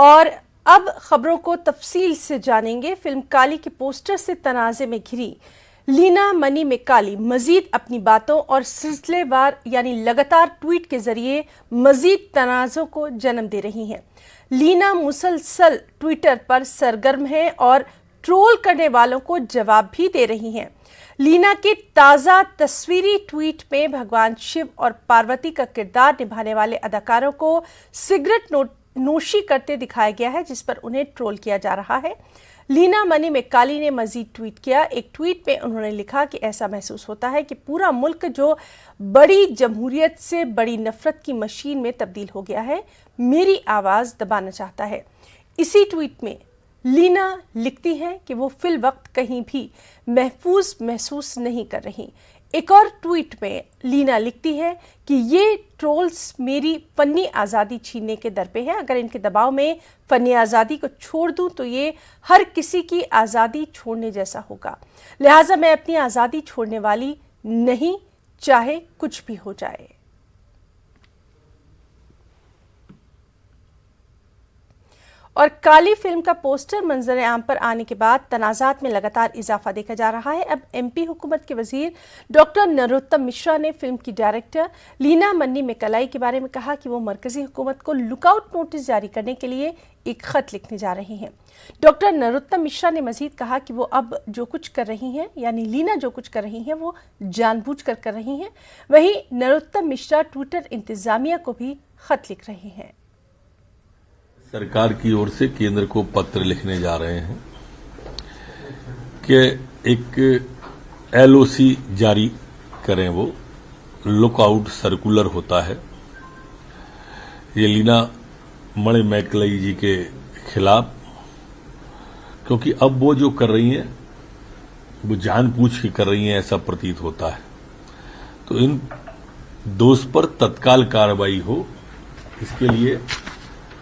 और अब खबरों को तफसील से जानेंगे। फिल्म काली के पोस्टर से तनाज़े में घिरी लीना मनी में काली मजीद अपनी बातों और सिलसिलेवार यानी लगातार ट्वीट के जरिए मजीद तनाज़ों को जन्म दे रही हैं। लीना मुसलसल ट्विटर पर सरगर्म है और ट्रोल करने वालों को जवाब भी दे रही हैं। लीना के ताज़ा तस्वीरी ट्वीट में भगवान शिव और पार्वती का किरदार निभाने वाले अदाकारों को सिगरेट नोशी करते दिखाया गया है, जिस पर उन्हें ट्रोल किया जा रहा है। लीना मनी में काली ने मजीद ट्वीट किया। एक ट्वीट में उन्होंने लिखा कि ऐसा महसूस होता है कि पूरा मुल्क जो बड़ी जमहूरियत से बड़ी नफरत की मशीन में तब्दील हो गया है, मेरी आवाज़ दबाना चाहता है। इसी ट्वीट में लीना लिखती हैं कि वो फिल वक्त कहीं भी महफूज महसूस नहीं कर रही। एक और ट्वीट में लीना लिखती है कि ये ट्रोल्स मेरी फनी आज़ादी छीनने के दर पे है। अगर इनके दबाव में फनी आज़ादी को छोड़ दूं तो ये हर किसी की आज़ादी छोड़ने जैसा होगा। लिहाजा मैं अपनी आज़ादी छोड़ने वाली नहीं, चाहे कुछ भी हो जाए। और काली फिल्म का पोस्टर मंजर आम पर आने के बाद तनाज़ात में लगातार इजाफा देखा जा रहा है। अब एमपी हुकूमत के वजीर डॉक्टर नरोत्तम मिश्रा ने फिल्म की डायरेक्टर लीना मन्नी मेकालाई के बारे में कहा कि वो मरकजी हुकूमत को लुकआउट नोटिस जारी करने के लिए एक खत लिखने जा रही हैं। डॉक्टर नरोत्तम मिश्रा ने मजीद कहा कि वो अब जो कुछ कर रही हैं, यानी लीना जो कुछ कर रही हैं, वो जानबूझकर कर रही हैं। वहीं नरोत्तम मिश्रा ट्विटर इंतजामिया को भी खत लिख रहे हैं। सरकार की ओर से केंद्र को पत्र लिखने जा रहे हैं कि एक एलओसी जारी करें। वो लुकआउट सर्कुलर होता है ये लीना मणि मैकलई जी के खिलाफ, क्योंकि अब वो जो कर रही हैं वो जानबूझ के कर रही हैं, ऐसा प्रतीत होता है। तो इन दोष पर तत्काल कार्रवाई हो, इसके लिए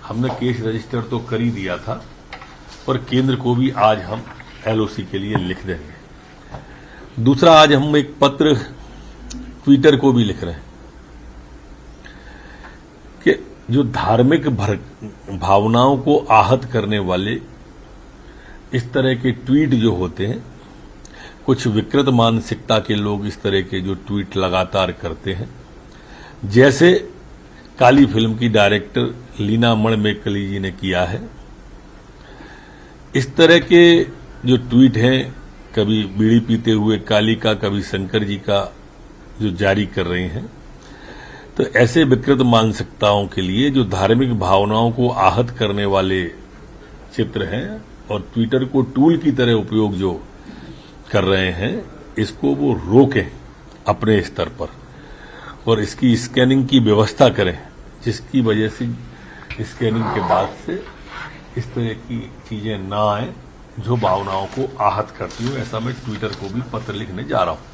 हमने केस रजिस्टर तो कर ही दिया था, पर केंद्र को भी आज हम एलओसी के लिए लिख देंगे। दूसरा, आज हम एक पत्र ट्विटर को भी लिख रहे हैं कि जो धार्मिक भावनाओं को आहत करने वाले इस तरह के ट्वीट जो होते हैं, कुछ विकृत मानसिकता के लोग इस तरह के जो ट्वीट लगातार करते हैं, जैसे काली फिल्म की डायरेक्टर लीना मणि मेकालाई जी ने किया है, इस तरह के जो ट्वीट हैं, कभी बीड़ी पीते हुए काली का, कभी शंकर जी का जो जारी कर रहे हैं, तो ऐसे विकृत मानसिकताओं के लिए जो धार्मिक भावनाओं को आहत करने वाले चित्र हैं और ट्विटर को टूल की तरह उपयोग जो कर रहे हैं, इसको वो रोकें अपने स्तर पर और इसकी स्कैनिंग की व्यवस्था करें, जिसकी वजह से स्कैनिंग के बाद से इस तरह की चीजें ना आए जो भावनाओं को आहत करती हो। ऐसा मैं ट्विटर को भी पत्र लिखने जा रहा हूं।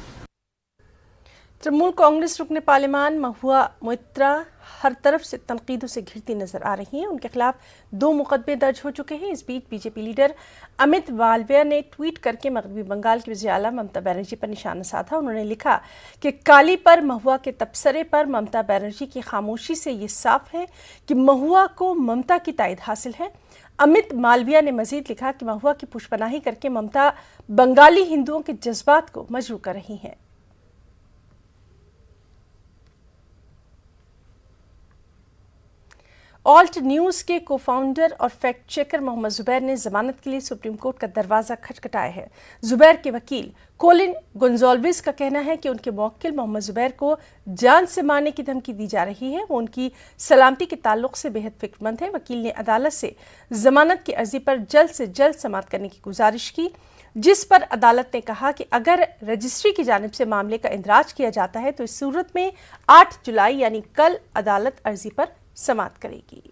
तृणमूल कांग्रेस रुकने पार्लियामान महुआ मोइत्रा हर तरफ से तनकीदों से घिरती नजर आ रही हैं। उनके खिलाफ 2 मुकदमे दर्ज हो चुके हैं। इस बीच बीजेपी लीडर अमित मालवीय ने ट्वीट करके मगरबी बंगाल की वज़ीर आला ममता बनर्जी पर निशाना साधा। उन्होंने लिखा कि काली पर महुआ के तबसरे पर ममता बनर्जी की खामोशी से ये साफ है कि महुआ को ममता की तायद हासिल है। अमित मालवीय ने मजीद लिखा कि महुआ की पुष्पनाही करके ममता बंगाली हिंदुओं के जज्बात को मजरूह कर रही हैं। ऑल्ट न्यूज के को फाउंडर और फैक्ट चेकर मोहम्मद जुबैर ने जमानत के लिए सुप्रीम कोर्ट का दरवाजा खटखटाया है। जुबैर के वकील कोलिन गोंजाल्विस का कहना है कि उनके मौक्किल मोहम्मद जुबैर को जान से मारने की धमकी दी जा रही है। वो उनकी सलामती के ताल्लुक से बेहद फिक्रमंद है। वकील ने अदालत से जमानत की अर्जी पर जल्द से जल्द समाअत करने की गुजारिश की, जिस पर अदालत ने कहा कि अगर रजिस्ट्री की जानिब से मामले का इंदराज किया जाता है तो इस सूरत में 8 जुलाई यानी कल अदालत अर्जी पर समाअत करेगी।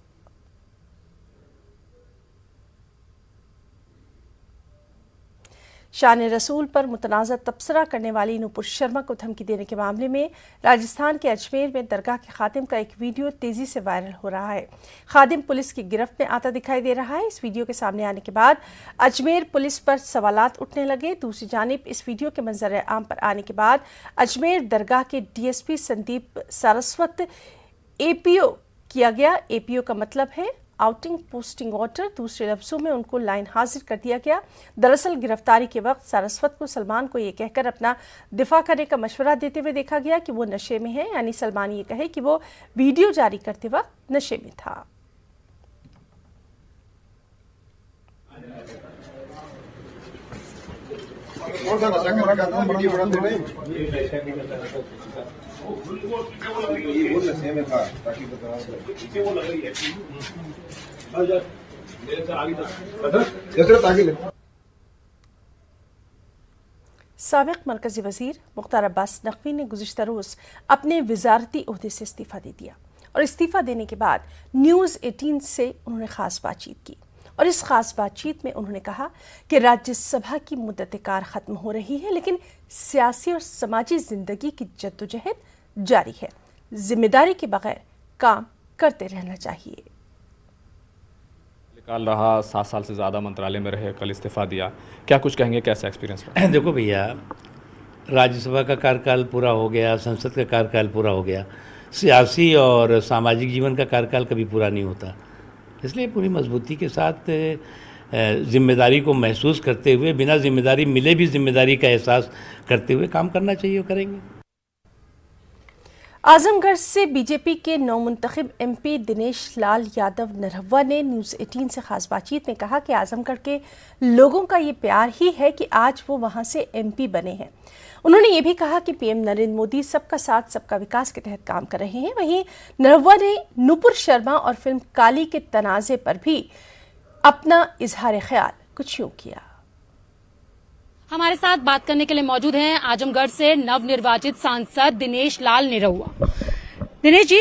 शान रसूल पर मुतनाज़ा तबसरा करने वाली नूपुर शर्मा को धमकी देने के मामले में राजस्थान के अजमेर में दरगाह के खादिम का एक वीडियो तेजी से वायरल हो रहा है। खादिम पुलिस की गिरफ्त में आता दिखाई दे रहा है। इस वीडियो के सामने आने के बाद अजमेर पुलिस पर सवालात उठने लगे। दूसरी जानिब इस वीडियो के मंजर आम पर आने के बाद अजमेर दरगाह के डीएसपी संदीप सारस्वत एपीओ किया गया। एपीओ का मतलब है आउटिंग पोस्टिंग ऑर्डर, दूसरे लफ्जों में उनको लाइन हाजिर कर दिया गया। दरअसल गिरफ्तारी के वक्त सारस्वत को सलमान को ये कहकर अपना दिफा करने का मशवरा देते हुए देखा गया कि वो नशे में है, यानी सलमान ये कहे कि वो वीडियो जारी करते वक्त नशे में था। साबिक मरकजी वजीर मुख्तार अब्बास नकवी ने गुज़िश्ता रोज़ अपने वजारती ओहदे से इस्तीफ़ा दे दिया और इस्तीफ़ा देने के बाद न्यूज़ 18 से उन्होंने ख़ास बातचीत की और इस खास बातचीत में उन्होंने कहा कि राज्यसभा की मुद्दत कार ख़त्म हो रही है, लेकिन सियासी और समाजी ज़िंदगी की जद्दोजहद जारी है। जिम्मेदारी के बगैर काम करते रहना चाहिए। निकाल रहा 7 साल से ज़्यादा मंत्रालय में रहे, कल इस्तीफ़ा दिया, क्या कुछ कहेंगे, कैसा एक्सपीरियंस रहा? देखो भैया, राज्यसभा का कार्यकाल पूरा हो गया, संसद का कार्यकाल पूरा हो गया, सियासी और सामाजिक जीवन का कार्यकाल कभी पूरा नहीं होता। इसलिए पूरी मजबूती के साथ जिम्मेदारी को महसूस करते हुए, बिना जिम्मेदारी मिले भी जिम्मेदारी का एहसास करते हुए काम करना चाहिए और करेंगे। आजमगढ़ से बीजेपी के नौमुंतखब एमपी दिनेश लाल यादव नरहवा ने न्यूज़ 18 से खास बातचीत में कहा कि आजमगढ़ के लोगों का ये प्यार ही है कि आज वो वहां से एमपी बने हैं। उन्होंने ये भी कहा कि पीएम नरेंद्र मोदी सबका साथ सबका विकास के तहत काम कर रहे हैं। वहीं नरहवा ने नुपुर शर्मा और फिल्म काली के तनाज़े पर भी अपना इजहार ख्याल कुछ यूं किया। हमारे साथ बात करने के लिए मौजूद हैं आजमगढ़ से नवनिर्वाचित सांसद दिनेश लाल निरहुआ। दिनेश जी,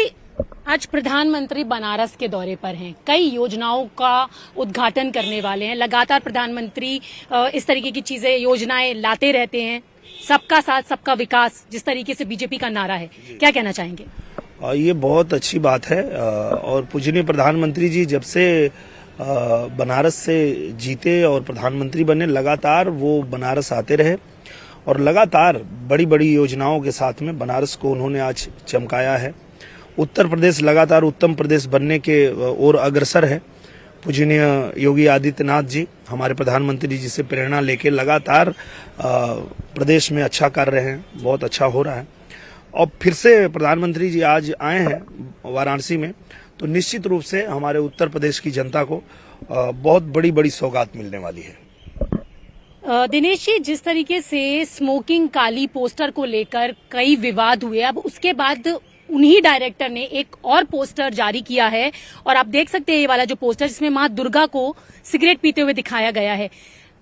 आज प्रधानमंत्री बनारस के दौरे पर हैं, कई योजनाओं का उद्घाटन करने वाले हैं। लगातार प्रधानमंत्री इस तरीके की चीजें, योजनाएं लाते रहते हैं। सबका साथ सबका विकास जिस तरीके से बीजेपी का नारा है, क्या कहना चाहेंगे? ये बहुत अच्छी बात है और पूजनीय प्रधानमंत्री जी जब से बनारस से जीते और प्रधानमंत्री बने, लगातार वो बनारस आते रहे और लगातार बड़ी बड़ी योजनाओं के साथ में बनारस को उन्होंने आज चमकाया है। उत्तर प्रदेश लगातार उत्तम प्रदेश बनने के ओर अग्रसर है। पूजनीय योगी आदित्यनाथ जी हमारे प्रधानमंत्री जी से प्रेरणा लेके लगातार प्रदेश में अच्छा कर रहे हैं, बहुत अच्छा हो रहा है। और फिर से प्रधानमंत्री जी आज आए हैं वाराणसी में, तो निश्चित रूप से हमारे उत्तर प्रदेश की जनता को बहुत बड़ी बड़ी सौगात मिलने वाली है। दिनेश जी, जिस तरीके से स्मोकिंग काली पोस्टर को लेकर कई विवाद हुए, अब उसके बाद उन्हीं डायरेक्टर ने एक और पोस्टर जारी किया है और आप देख सकते हैं ये वाला जो पोस्टर, जिसमें मां दुर्गा को सिगरेट पीते हुए दिखाया गया है।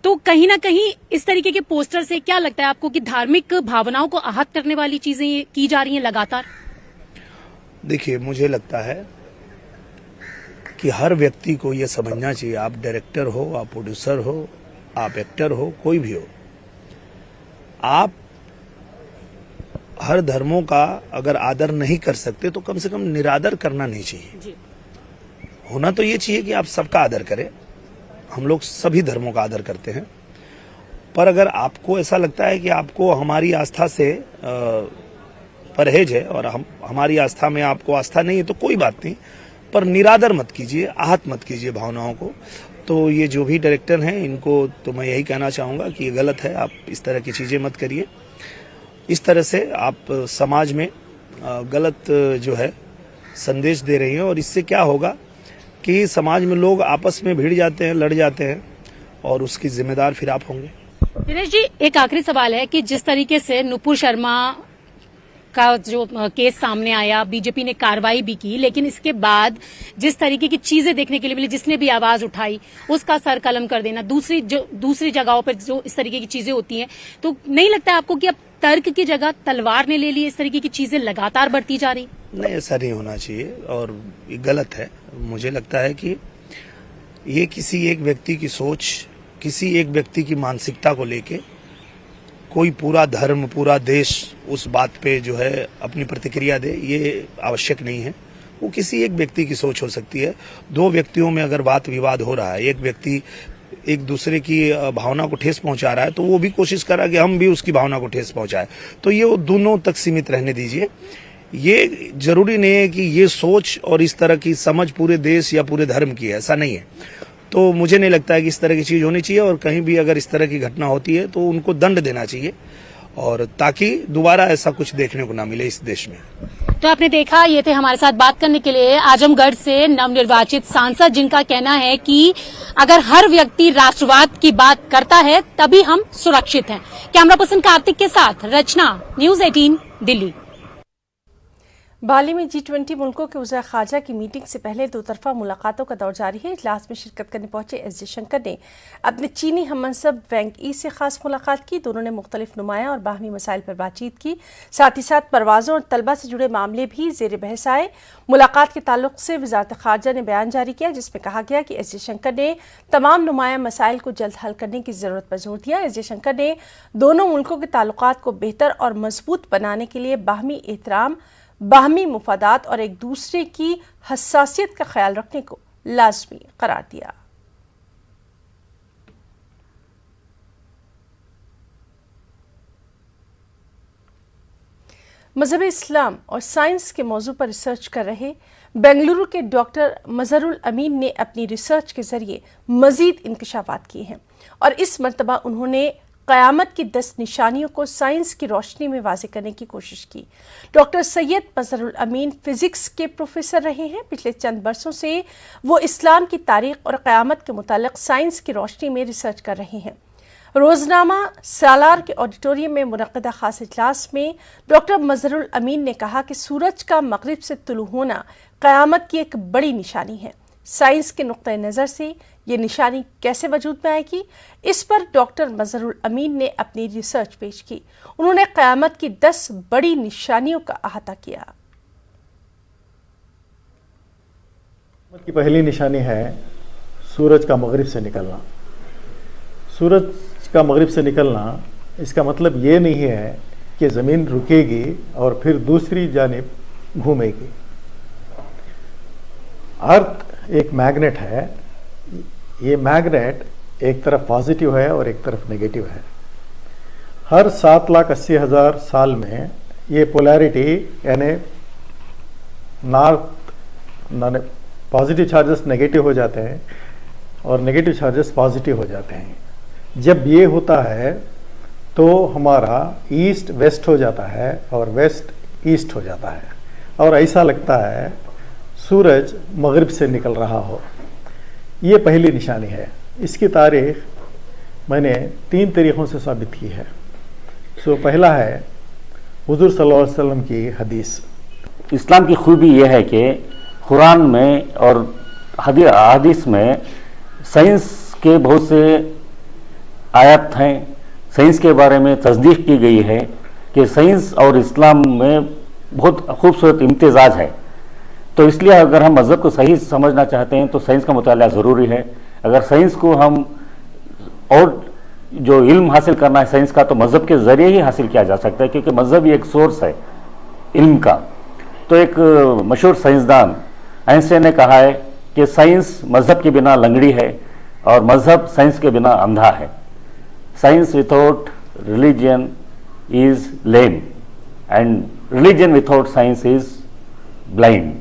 तो कहीं ना कहीं इस तरीके के पोस्टर से क्या लगता है आपको कि धार्मिक भावनाओं को आहत करने वाली चीजें की जा रही हैं लगातार? देखिए, मुझे लगता है कि हर व्यक्ति को ये समझना चाहिए, आप डायरेक्टर हो, आप प्रोड्यूसर हो, आप एक्टर हो, कोई भी हो, आप हर धर्मों का अगर आदर नहीं कर सकते तो कम से कम निरादर करना नहीं चाहिए। होना तो ये चाहिए कि आप सबका आदर करें। हम लोग सभी धर्मों का आदर करते हैं, पर अगर आपको ऐसा लगता है कि आपको हमारी आस्था से परहेज है और हमारी आस्था में आपको आस्था नहीं है तो कोई बात नहीं, पर निरादर मत कीजिए, आहत मत कीजिए भावनाओं को। तो ये जो भी डायरेक्टर हैं, इनको तो मैं यही कहना चाहूंगा कि ये गलत है, आप इस तरह की चीजें मत करिए। इस तरह से आप समाज में गलत जो है संदेश दे रही हैं और इससे क्या होगा कि समाज में लोग आपस में भिड़ जाते हैं, लड़ जाते हैं और उसकी जिम्मेदार फिर आप होंगे। दिनेश जी, एक आखिरी सवाल है कि जिस तरीके से नुपुर शर्मा का जो केस सामने आया, बीजेपी ने कार्रवाई भी की, लेकिन इसके बाद जिस तरीके की चीजें देखने के लिए मिली, जिसने भी आवाज उठाई उसका सर कलम कर देना, दूसरी जगहों पर जो इस तरीके की चीजें होती हैं, तो नहीं लगता है आपको कि अब तर्क की जगह तलवार ने ले ली, इस तरीके की चीजें लगातार बढ़ती जा रही? नहीं, ऐसा नहीं होना चाहिए और ये गलत है। मुझे लगता है कि ये किसी एक व्यक्ति की सोच, किसी एक व्यक्ति की मानसिकता को लेके कोई पूरा धर्म, पूरा देश उस बात पे जो है अपनी प्रतिक्रिया दे, ये आवश्यक नहीं है। वो किसी एक व्यक्ति की सोच हो सकती है। दो व्यक्तियों में अगर बात विवाद हो रहा है, एक व्यक्ति एक दूसरे की भावना को ठेस पहुंचा रहा है, तो वो भी कोशिश कर रहा है कि हम भी उसकी भावना को ठेस पहुंचाए, तो ये वो दोनों तक सीमित रहने दीजिए। ये जरूरी नहीं है कि ये सोच और इस तरह की समझ पूरे देश या पूरे धर्म की है, ऐसा नहीं है। तो मुझे नहीं लगता है कि इस तरह की चीज होनी चाहिए, और कहीं भी अगर इस तरह की घटना होती है तो उनको दंड देना चाहिए, और ताकि दोबारा ऐसा कुछ देखने को ना मिले इस देश में। तो आपने देखा, ये थे हमारे साथ बात करने के लिए आजमगढ़ से नवनिर्वाचित सांसद, जिनका कहना है कि अगर हर व्यक्ति राष्ट्रवाद की बात करता है तभी हम सुरक्षित हैं। कैमरा पर्सन कार्तिक के साथ रचना, न्यूज़ 18 दिल्ली। बाली में G20 मुल्कों के वज़ीर ख़ारजा की मीटिंग से पहले दो तरफा मुलाकातों का दौर जारी है। इजलास में शिरकत करने पहुंचे एस जयशंकर ने अपने चीनी हममनसब वेंग ई से खास मुलाकात की। दोनों ने मुख्तलिफ नुमाया और बाहमी मसाइल पर बातचीत की। साथ ही साथ परवाज़ों और तलबा से जुड़े मामले भी ज़ेर बहस आए। मुलाकात के ताल्लुक से वज़ारत ख़ारजा ने बयान जारी किया, जिसमें कहा गया कि एस जयशंकर ने तमाम नुमाया मसाइल को जल्द हल करने की ज़रूरत पर जोर दिया। एस जयशंकर ने दोनों मुल्कों के ताल्लुकात को बेहतर और मजबूत बनाने के लिए बाहमी एहतराम, बाहमी मुफादात और एक दूसरे की हसासियत का ख्याल रखने को लाजमी करार दिया। मजहब इस्लाम और साइंस के मौजू पर रिसर्च कर रहे बेंगलुरु के डॉक्टर मजहरुल अमीन ने अपनी रिसर्च के जरिए मजीद इंकशाफात किए हैं, और इस मरतबा उन्होंने क़यामत की 10 निशानियों को साइंस की रोशनी में वाज़े करने की कोशिश की। डॉक्टर सैयद मजहरुल अमीन फिजिक्स के प्रोफेसर रहे हैं। पिछले चंद बरसों से वो इस्लाम की तारीख और क़यामत के मुतालिक साइंस की रोशनी में रिसर्च कर रहे हैं। रोज़नामा सालार के ऑडिटोरियम में मुनक़्क़दा ख़ास इजलास में डॉक्टर मजहरुल अमीन ने कहा कि सूरज का मगरिब से तुलू होना क़यामत की एक बड़ी निशानी है। साइंस के नुक्ते नज़र से ये निशानी कैसे वजूद में आएगी, इस पर डॉक्टर मजहरुल अमीन ने अपनी रिसर्च पेश की। उन्होंने क़यामत की 10 बड़ी निशानियों का अहाता किया। की पहली निशानी है सूरज का मगरिब से निकलना। सूरज का मगरिब से निकलना, इसका मतलब ये नहीं है कि ज़मीन रुकेगी और फिर दूसरी जानिब घूमेगी। अर्थ एक मैग्नेट है। ये मैग्नेट एक तरफ पॉजिटिव है और एक तरफ नेगेटिव है। हर 7,80,000 साल में ये पोलैरिटी यानी नॉर्थ पॉजिटिव चार्जेस नेगेटिव हो जाते हैं और नेगेटिव चार्जेस पॉजिटिव हो जाते हैं। जब ये होता है तो हमारा ईस्ट वेस्ट हो जाता है और वेस्ट ईस्ट हो जाता है, और ऐसा लगता है सूरज मगरिब से निकल रहा हो। ये पहली निशानी है। इसकी तारीख मैंने 3 तरीक़ों से साबित की है। पहला है हुज़ूर सल्लल्लाहु अलैहि वसल्लम की हदीस। इस्लाम की खूबी यह है कि कुरान में और हदीस में साइंस के बहुत से आयत हैं। साइंस के बारे में तस्दीक की गई है कि साइंस और इस्लाम में बहुत खूबसूरत इम्तिजाज है। तो इसलिए अगर हम मज़हब को सही समझना चाहते हैं तो साइंस का मुताला ज़रूरी है। अगर साइंस को हम और जो इल्म हासिल करना है साइंस का, तो मज़हब के ज़रिए ही हासिल किया जा सकता है, क्योंकि मज़हब ही एक सोर्स है इल्म का। तो एक मशहूर साइंसदान आइंस्टाइन ने कहा है कि साइंस मज़हब के बिना लंगड़ी है और मज़हब साइंस के बिना अंधा है। Science without religion is lame and religion without science is blind.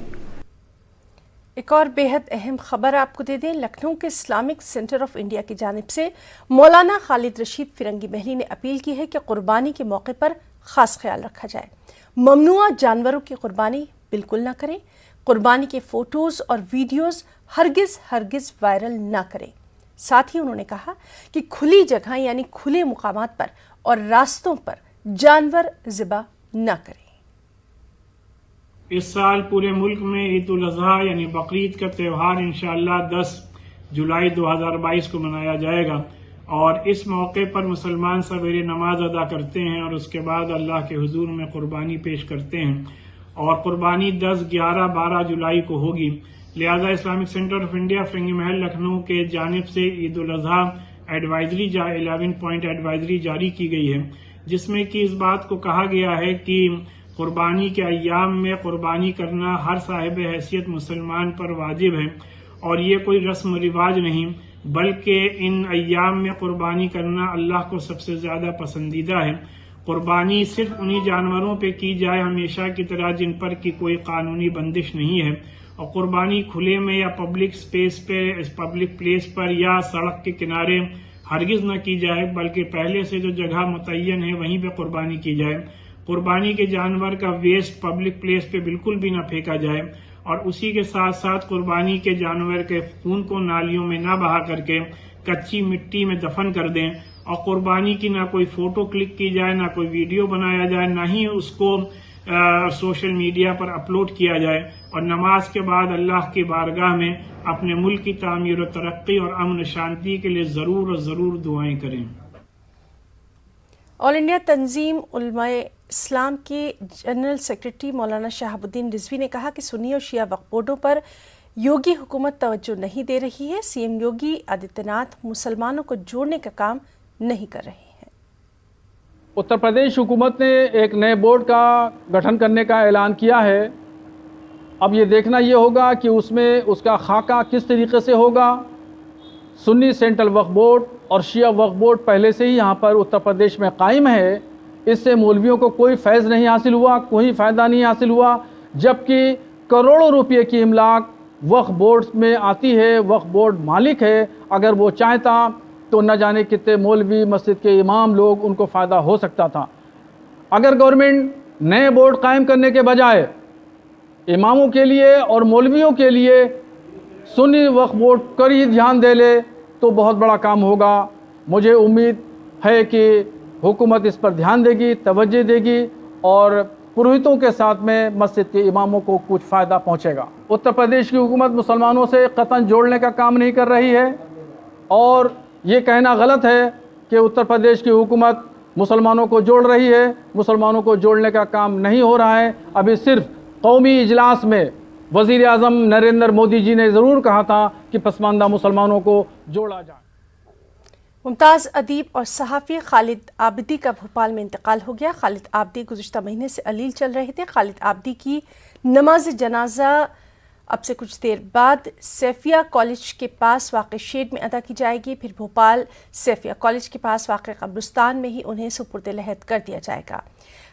एक और बेहद अहम खबर आपको दे दें। लखनऊ के इस्लामिक सेंटर ऑफ इंडिया की जानिब से मौलाना खालिद रशीद फिरंगी महली ने अपील की है कि कुर्बानी के मौके पर खास ख्याल रखा जाए। ममनुआ जानवरों की कुर्बानी बिल्कुल ना करें। कुर्बानी के फोटोज और वीडियोस हरगिज वायरल ना करें। साथ ही उन्होंने कहा कि खुली जगह यानी खुले मुकामात पर और रास्तों पर जानवर ज़िबा ना करें। इस साल पूरे मुल्क में ईद उल अज़हा यानी बकरीद का त्यौहार इंशाअल्लाह 10 जुलाई 2022 को मनाया जाएगा, और इस मौके पर मुसलमान सवेरे नमाज अदा करते हैं और उसके बाद अल्लाह के हुजूर में कुर्बानी पेश करते हैं, और कुर्बानी 10, 11, 12 जुलाई को होगी। लिहाजा इस्लामिक सेंटर ऑफ इंडिया फिरंगी महल लखनऊ के जानिब से Eid ul Azha advisory 11 point advisory जारी की गई है, जिसमें कि इस बात को कहा गया है कि कुर्बानी के अय्याम में कुर्बानी करना हर साहिब हैसियत मुसलमान पर वाजिब है, और ये कोई रस्म रिवाज नहीं, बल्कि इन अय्याम में कुर्बानी करना अल्लाह को सबसे ज्यादा पसंदीदा है। कुर्बानी सिर्फ उन्हीं जानवरों पे की जाए हमेशा की तरह जिन पर की कोई कानूनी बंदिश नहीं है, और कुर्बानी खुले में या पब्लिक स्पेस पे, पब्लिक प्लेस पर या सड़क के किनारे हरगिज न की जाए, बल्कि पहले से जो जगह मुतय्यन है वहीं पे कुर्बानी की जाए। कुर्बानी के जानवर का वेस्ट पब्लिक प्लेस पे बिल्कुल भी न फेंका जाए, और उसी के साथ साथ कुर्बानी के जानवर के खून को नालियों में ना बहा करके कच्ची मिट्टी में दफन कर दें, और कुर्बानी की ना कोई फोटो क्लिक की जाए, ना कोई वीडियो बनाया जाए, ना ही उसको सोशल मीडिया पर अपलोड किया जाए, और नमाज के बाद अल्लाह की बारगाह में अपने मुल्क की तामीर और तरक्की और अमन शांति के लिए जरूर दुआएं करें। ऑल इंडिया तंजीम उलमाए इस्लाम के जनरल सेक्रेटरी मौलाना शहाबुद्दीन रिजवी ने कहा कि सुन्नी और शिया वक्फ बोर्डों पर योगी हुकूमत तवज्जो नहीं दे रही है। सीएम योगी आदित्यनाथ मुसलमानों को जोड़ने का काम नहीं कर रहे हैं। उत्तर प्रदेश हुकूमत ने एक नए बोर्ड का गठन करने का ऐलान किया है। अब ये देखना ये होगा कि उसमें उसका खाका किस तरीके से होगा। सुन्नी सेंट्रल वक्फ बोर्ड और शिया वक्फ बोर्ड पहले से ही यहाँ पर उत्तर प्रदेश में कायम है। इससे मौलवियों को कोई फैज़ नहीं हासिल हुआ, कोई फ़ायदा नहीं हासिल हुआ, जबकि करोड़ों रुपये की इमलाक वक्फ बोर्ड में आती है। वक्फ बोर्ड मालिक है, अगर वो चाहता तो न जाने कितने मौलवी, मस्जिद के इमाम लोग, उनको फ़ायदा हो सकता था। अगर गवर्नमेंट नए बोर्ड कायम करने के बजाय इमामों के लिए और मौलवियों के लिए सुन्नी वक्फ बोर्ड कर ही ध्यान दे ले तो बहुत बड़ा काम होगा। मुझे उम्मीद है कि हुकूमत इस पर ध्यान देगी, तवज्जो देगी और पुरोहितों के साथ में मस्जिद के इमामों को कुछ फ़ायदा पहुंचेगा। उत्तर प्रदेश की हुकूमत मुसलमानों से कतन जोड़ने का काम नहीं कर रही है, और ये कहना गलत है कि उत्तर प्रदेश की हुकूमत मुसलमानों को जोड़ रही है। मुसलमानों को जोड़ने का काम नहीं हो रहा है। अभी सिर्फ कौमी इजलास में वज़ीर आज़म नरेंद्र मोदी जी ने ज़रूर कहा था कि पसमानदा मुसलमानों को जोड़ा जाए। मुमताज़ अदीब और सहाफ़ी खालिद आबिदी का भोपाल में इंतकाल हो गया। खालिद आबिदी गुज़िश्ता महीने से अलील चल रहे थे। खालिद आबिदी की नमाज जनाजा अब से कुछ देर बाद सैफिया कॉलेज के पास वाक़ शेड में अदा की जाएगी। फिर भोपाल सैफिया कॉलेज के पास वाक़ कब्रिस्तान में ही उन्हें सुपुर्द लहद कर दिया जाएगा।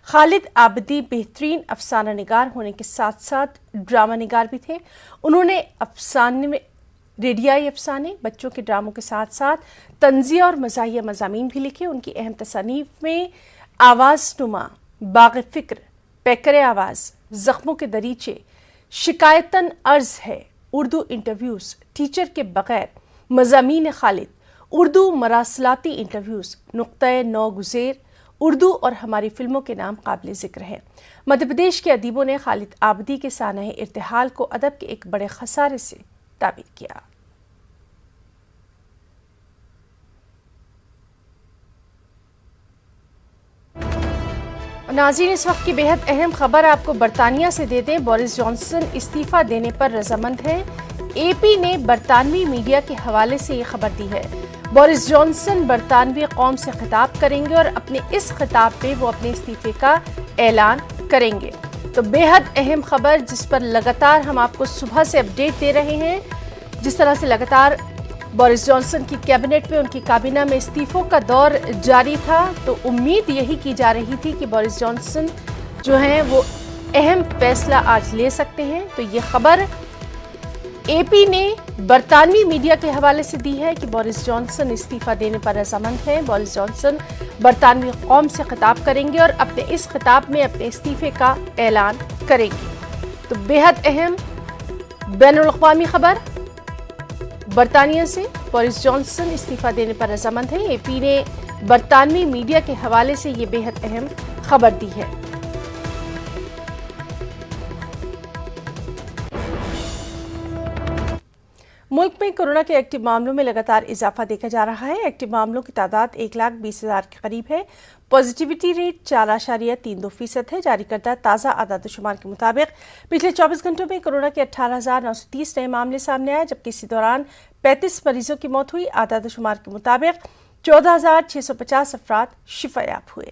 खालिद आबिदी बेहतरीन अफसाना निगार होने के साथ साथ ड्रामा निगार भी थे। उन्होंने अफसाने में रेडियाई अफसाने, बच्चों के ड्रामों के साथ साथ तंज़िया और मज़ाहिया मज़ामीन भी लिखे। उनकी अहम तसानीफ में आवाज़ नुमा, बाग़ फ़िक्र, पैकर आवाज़, ज़ख्मों के दरीचे, शिकायतन अर्ज़ है, उर्दू इंटरव्यूज़, टीचर के बग़ैर, मज़ामीन खालिद, उर्दू मरासलाती इंटरव्यूज़, नुक्ता नौ गुज़ेर, उर्दू और हमारी फ़िल्मों के नाम काबिल ज़िक्र हैं। मध्य प्रदेश के अदीबों ने खालिद आबिदी के सानह इर्तिहाल को अदब के एक बड़े खसारे से ताबीर किया। नाज़रीन, इस वक्त की बेहद अहम खबर आपको बरतानिया से दे दें। बोरिस जॉनसन इस्तीफा देने पर रजामंद हैं। एपी ने बरतानवी मीडिया के हवाले से ये खबर दी है। बोरिस जॉनसन बरतानवी कौम से खिताब करेंगे और अपने इस खिताब पे वो अपने इस्तीफे का ऐलान करेंगे। तो बेहद अहम खबर जिस पर लगातार हम आपको सुबह से अपडेट दे रहे हैं। जिस तरह से लगातार बोरिस जॉनसन की कैबिनेट में, उनकी काबीना में इस्तीफों का दौर जारी था, तो उम्मीद यही की जा रही थी कि बोरिस जॉनसन जो हैं वो अहम फैसला आज ले सकते हैं। तो ये खबर एपी ने बरतानवी मीडिया के हवाले से दी है कि बोरिस जॉनसन इस्तीफा देने पर रजामंद हैं। बोरिस जॉनसन बरतानवी कौम से खिताब करेंगे और अपने इस खिताब में अपने इस्तीफे का ऐलान करेंगे। तो बेहद अहम बैनुल-अक़वामी खबर बरतानिया से, बोरिस जॉनसन इस्तीफा देने पर रजामंद है। एपी ने बरतानवी मीडिया के हवाले से ये बेहद अहम खबर दी है। मुल्क में कोरोना के एक्टिव मामलों में लगातार इजाफा देखा जा रहा है। एक्टिव मामलों की तादाद 1,20,000 के करीब है। पॉजिटिविटी रेट 4.32% है। जारी करदा ताज़ा आदाद-ओ-शुमार के मुताबिक पिछले 24 घंटों में कोरोना के 18,930 नए मामले सामने आए, जबकि इसी दौरान 35 मरीजों की मौत हुई। आदाद-ओ-शुमार के मुताबिक 14,650 अफराद शिफायाब हुए।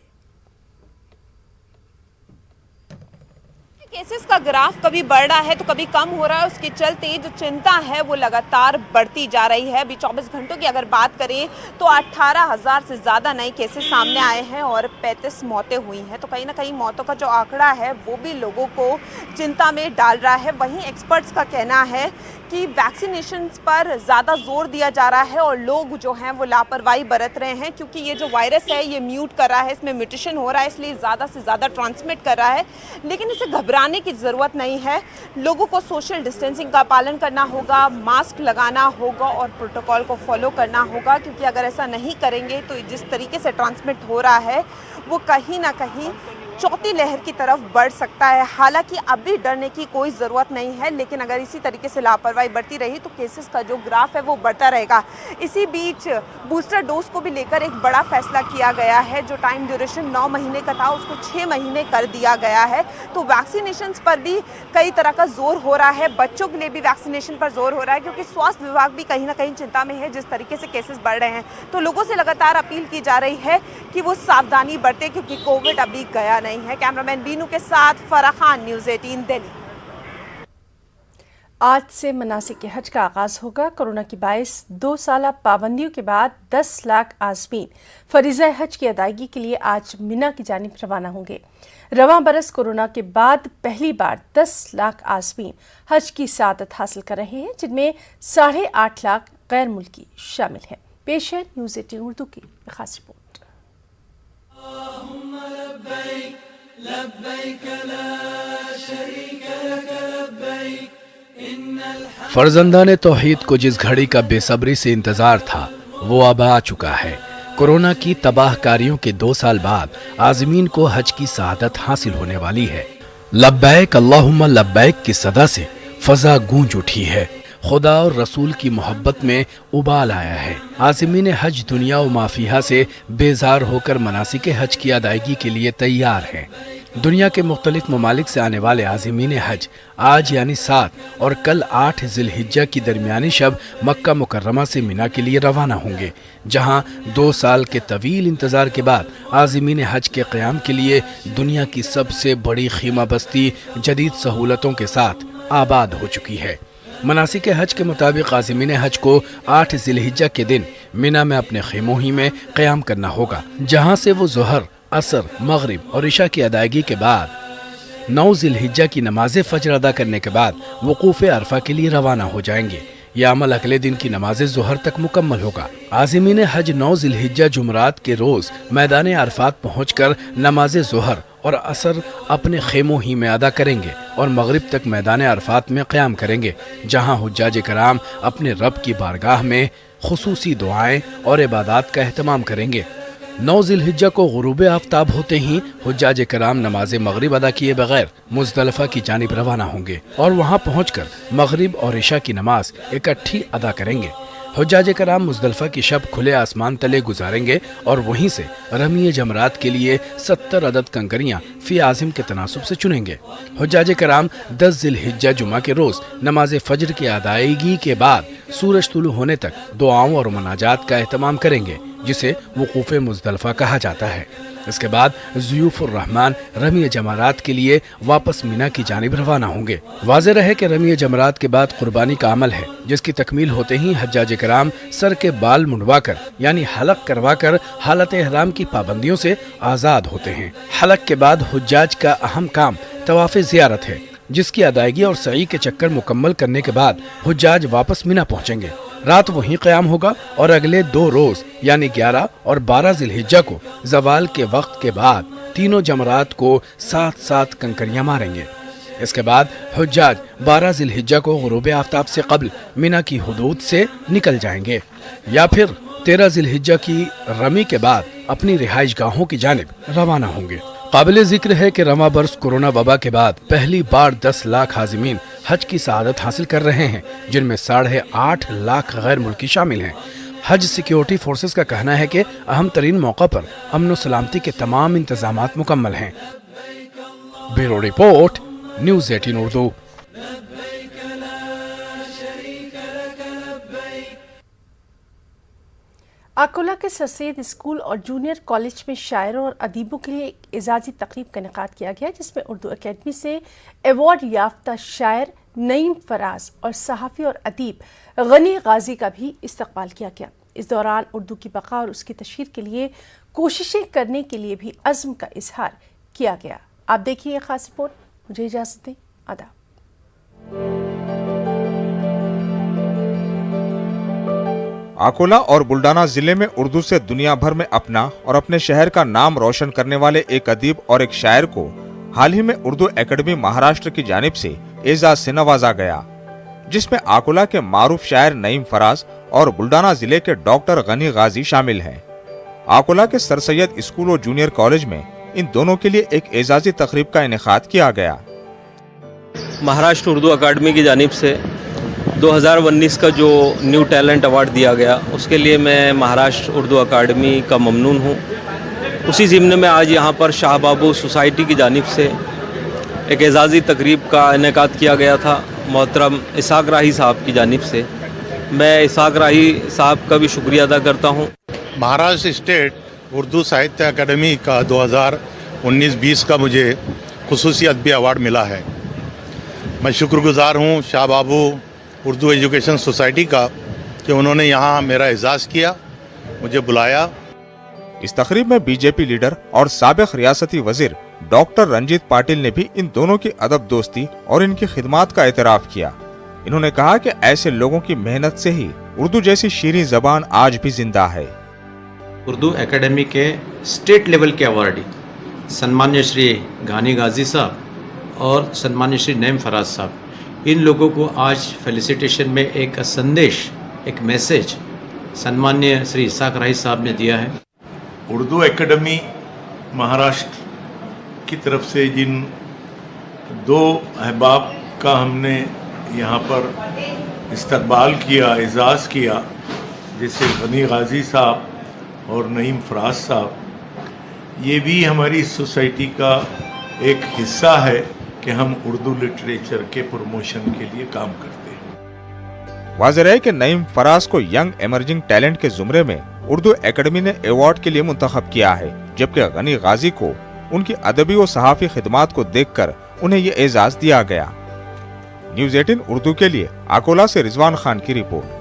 केसेस का ग्राफ कभी बढ़ रहा है तो कभी कम हो रहा है, उसके चलते जो चिंता है वो लगातार बढ़ती जा रही है। अभी 24 घंटों की अगर बात करें तो 18,000 से ज़्यादा नए केसेस सामने आए हैं और 35 मौतें हुई हैं। तो कहीं ना कहीं मौतों का जो आंकड़ा है वो भी लोगों को चिंता में डाल रहा है। वहीं एक्सपर्ट्स का कहना है कि वैक्सीनेशन पर ज़्यादा जोर दिया जा रहा है और लोग जो हैं वो लापरवाही बरत रहे हैं, क्योंकि ये जो वायरस है ये म्यूट कर रहा है, इसमें म्यूटेशन हो रहा है, इसलिए ज़्यादा से ज़्यादा ट्रांसमिट कर रहा है। लेकिन इसे घबराने की ज़रूरत नहीं है। लोगों को सोशल डिस्टेंसिंग का पालन करना होगा, मास्क लगाना होगा और प्रोटोकॉल को फॉलो करना होगा, क्योंकि अगर ऐसा नहीं करेंगे तो जिस तरीके से ट्रांसमिट हो रहा है वो कहीं ना कहीं चौथी लहर की तरफ बढ़ सकता है। हालांकि अभी डरने की कोई ज़रूरत नहीं है, लेकिन अगर इसी तरीके से लापरवाही बढ़ती रही तो केसेस का जो ग्राफ है वो बढ़ता रहेगा। इसी बीच बूस्टर डोज को भी लेकर एक बड़ा फैसला किया गया है। जो टाइम ड्यूरेशन 9 महीने का था उसको 6 महीने कर दिया गया है। तो वैक्सीनेशन पर भी कई तरह का जोर हो रहा है, बच्चों के लिए भी वैक्सीनेशन पर जोर हो रहा है, क्योंकि स्वास्थ्य विभाग भी कहीं ना कहीं चिंता में है जिस तरीके से केसेस बढ़ रहे हैं। तो लोगों से लगातार अपील की जा रही है कि वो सावधानी बरतें, क्योंकि कोविड अभी गया नहीं है। कैमरामैन बीनू के साथ फराह खान, न्यूज़ 18 दिल्ली। आज से मनासिक के हज का आगाज होगा। कोरोना की 2 साल पाबंदियों के बाद 10 लाख आज़मीन फरीज़ा हज की अदायगी के लिए आज मिना की जानिब रवाना होंगे। रवां बरस कोरोना के बाद पहली बार 10 लाख आज़मीन हज की सआदत हासिल कर रहे हैं, जिनमें 8.5 लाख गैर मुल्की शामिल हैं। पेश है न्यूज़ 18 उर्दू की खास रिपोर्ट। फर्जंदाने तौहीद को जिस घड़ी का बेसब्री से इंतजार था वो अब आ चुका है। कोरोना की तबाहकारियों के 2 साल बाद आज़मीन को हज की सआदत हासिल होने वाली है। लब्बैक अल्लाहुम्मा लब्बैक की सदा से फजा गूंज उठी है। खुदा और रसूल की मोहब्बत में उबाल आया है। आज़मीन हज दुनिया व माफिया से बेजार होकर मनासिक हज की अदायगी के लिए तैयार हैं। दुनिया के मुख्तलिफ ममालिक से आने वाले आज़मीन हज आज यानी 7 और कल 8 ज़िलहिज्जा की दरमियानी शब मक्का मुकर्रमा से मिना के लिए रवाना होंगे, जहां 2 साल के तवील इंतज़ार के बाद आज़मीन हज के क़याम के लिए दुनिया की सबसे बड़ी खीमा बस्ती जदीद सहूलतों के साथ आबाद हो चुकी है। मनासिक हज के मुताबिक आज़मीन हज को 8 ज़िलहिज्जा के दिन मिना में अपने खेमों ही में क़याम करना होगा, जहाँ से वो ज़ोहर, असर, मगरिब और इशा की अदायगी के बाद 9 ज़िलहिज्जा की नमाज फजर अदा करने के बाद वकूफ़ अरफा के लिए रवाना हो जाएंगे। यह अमल अगले दिन की नमाज ज़ोहर तक मुकम्मल होगा। आज़मीन हज 9 ज़िलहिज्जा जुमरात के रोज़ मैदान अरफात पहुँचकर नमाज ज़ोहर और असर अपने खेमों ही में अदा करेंगे और मगरिब तक मैदान अरफात में क़याम करेंगे, जहाँ हुज्जाज कराम अपने रब की बारगाह में खुसूसी दुआएं और इबादत का एहतमाम करेंगे। 9 ज़िलहिज्जा को गुरूब आफ्ताब होते ही हुज्जाज कराम नमाज मगरिब अदा किए बगैर मुज़दलिफ़ा की जानिब रवाना होंगे और वहाँ पहुँचकर मगरिब और इशा की नमाज इकट्ठी अदा करेंगे। हुज्जाज कराम मुज़दलिफ़ा की शब खुले आसमान तले गुजारेंगे और वहीं से रमी जमरात के लिए 70 अदद कंकरियाँ फी आज़िम के तनासुब से चुनेंगे। हुज्जाज कराम 10 ज़िलहिज्जा जुमा के रोज़ नमाज फजर की अदायगी के बाद सूरज तुलू होने तक दुआओं और मनाजात का एहतमाम करेंगे, जिसे वकूफ़ मुज़दलिफ़ा कहा जाता है। इसके बाद ज़ुयूफ़ुर रहमान रमी जमरात के लिए वापस मिना की जानिब रवाना होंगे। वाज़ेह रहे कि रमी जमरात के बाद कुर्बानी का अमल है, जिसकी तकमील होते ही हज्जाज कराम सर के बाल मुंडवाकर यानी हलक करवाकर हालत एहराम की पाबंदियों से आज़ाद होते हैं। हलक के बाद हुज्जाज का अहम काम तवाफ़े ज़ियारत है, जिसकी अदायगी और सई के चक्कर मुकम्मल करने के बाद हुज्जाज वापस मिना पहुँचेंगे। रात वहीं क़याम होगा और अगले 2 रोज़ यानी 11 और 12 ज़िलहिज्जा को ज़वाल के वक्त के बाद तीनों जमरात को 7-7 कंकरियाँ मारेंगे। इसके बाद हुज्जाज 12 ज़िलहिज्जा को गुरूब आफ्ताब से कब्ल मिना की हुदूद से निकल जाएंगे या फिर 13 ज़िलहिज्जा की रमी के बाद अपनी रिहाइश गाहों की जानिब रवाना होंगे। काबिल जिक्र है कि रवां बरस कोरोना वबा के बाद पहली बार 10 लाख आज़मीन हज की सआदत हासिल कर रहे हैं, जिनमें 8.5 लाख गैर मुल्की शामिल हैं। हज सिक्योरिटी फोर्सेस का कहना है कि अहम तरीन मौका पर अमन व सलामती के तमाम इंतजामात मुकम्मल हैं। Bureau report, news 18 Urdu. Akola के सर सैयद स्कूल और जूनियर कॉलेज में शायरों और अदीबों के लिए एक एजाजी तकरीब का इनेकाद किया गया, जिसमें उर्दू एकेडमी से अवार्ड याफ्ता शायर नईम फराज और सहाफ़ी और अदीब गनी गाजी का भी इस्तकबाल किया गया। इस दौरान उर्दू की बका और उसकी तशहीर के लिए कोशिशें करने के लिए भी अज़्म का इजहार किया गया। आप देखिए ये खास रिपोर्ट। मुझे इजाज़त दें। आदाब। अकोला और बुल्डाना जिले में उर्दू से दुनिया भर में अपना और अपने शहर का नाम रोशन करने वाले एक अदीब और एक शायर को हाल ही में उर्दू एकेडमी महाराष्ट्र की जानिब से एजाज से नवाजा गया, जिसमें अकोला के मारूफ शायर नईम फराज और बुल्डाना जिले के डॉक्टर गनी गाजी शामिल हैं। अकोला के सर सैयद स्कूल और जूनियर कॉलेज में इन दोनों के लिए एक एजाजी तकरीब का इनेकाद किया गया। महाराष्ट्र उर्दू अकादमी की जानिब से 2019 का जो न्यू टैलेंट अवार्ड दिया गया, उसके लिए मैं महाराष्ट्र उर्दू अकादमी का ममनून हूँ। उसी ज़िम्न में आज यहाँ पर शाह बाबू सोसाइटी की जानिब से एक एजाज़ी तकरीब का इनेकाद किया गया था मोहतरम इसाक राही साहब की जानिब से। मैं इसाक राही साहब का भी शुक्रिया अदा करता हूँ। महाराष्ट्र स्टेट उर्दू साहित्य अकादमी का 2019-20 का मुझे खुसूसी अदबी अवार्ड मिला है। मैं शुक्रगुजार हूँ शाह बाबू उर्दू एजुकेशन सोसाइटी का कि उन्होंने यहाँ मेरा एजाज़ किया, मुझे बुलाया। इस तकरीब में बीजेपी लीडर और साबिक रियासती वजीर डॉक्टर रंजीत पाटिल ने भी इन दोनों की अदब दोस्ती और इनकी खिदमात का एतराफ़ किया। इन्होंने कहा कि ऐसे लोगों की मेहनत से ही उर्दू जैसी शीरीं ज़बान आज भी जिंदा है। उर्दू एकेडमी के स्टेट लेवल के अवार्डी सन्मान्य श्री गानी गाजी साहब और सन्मान्य श्री नईम फराज साहब, इन लोगों को आज फेलिसिटेशन में एक संदेश, एक मैसेज सन्मान्य श्री इसाक राही साहब ने दिया है। उर्दू एकेडमी महाराष्ट्र की तरफ से जिन दो अहबाब का हमने यहाँ पर इस्तकबाल किया, एजाज़ किया, जैसे गनी गाजी साहब और नईम फराज साहब, ये भी हमारी सोसाइटी का एक हिस्सा है कि हम उर्दू लिटरेचर के प्रमोशन के लिए काम करते हैं। वाज़ेह है कि नईम फराज को यंग एमर्जिंग टैलेंट के जुमरे में उर्दू एकेडमी ने अवार्ड के लिए मुंतखब किया है, जबकि गनी गाजी को उनकी अदबी और सहाफ़ी खिदमात को देखकर उन्हें ये एजाज दिया गया। न्यूज़ 18 उर्दू के लिए अकोला से रिजवान खान की रिपोर्ट।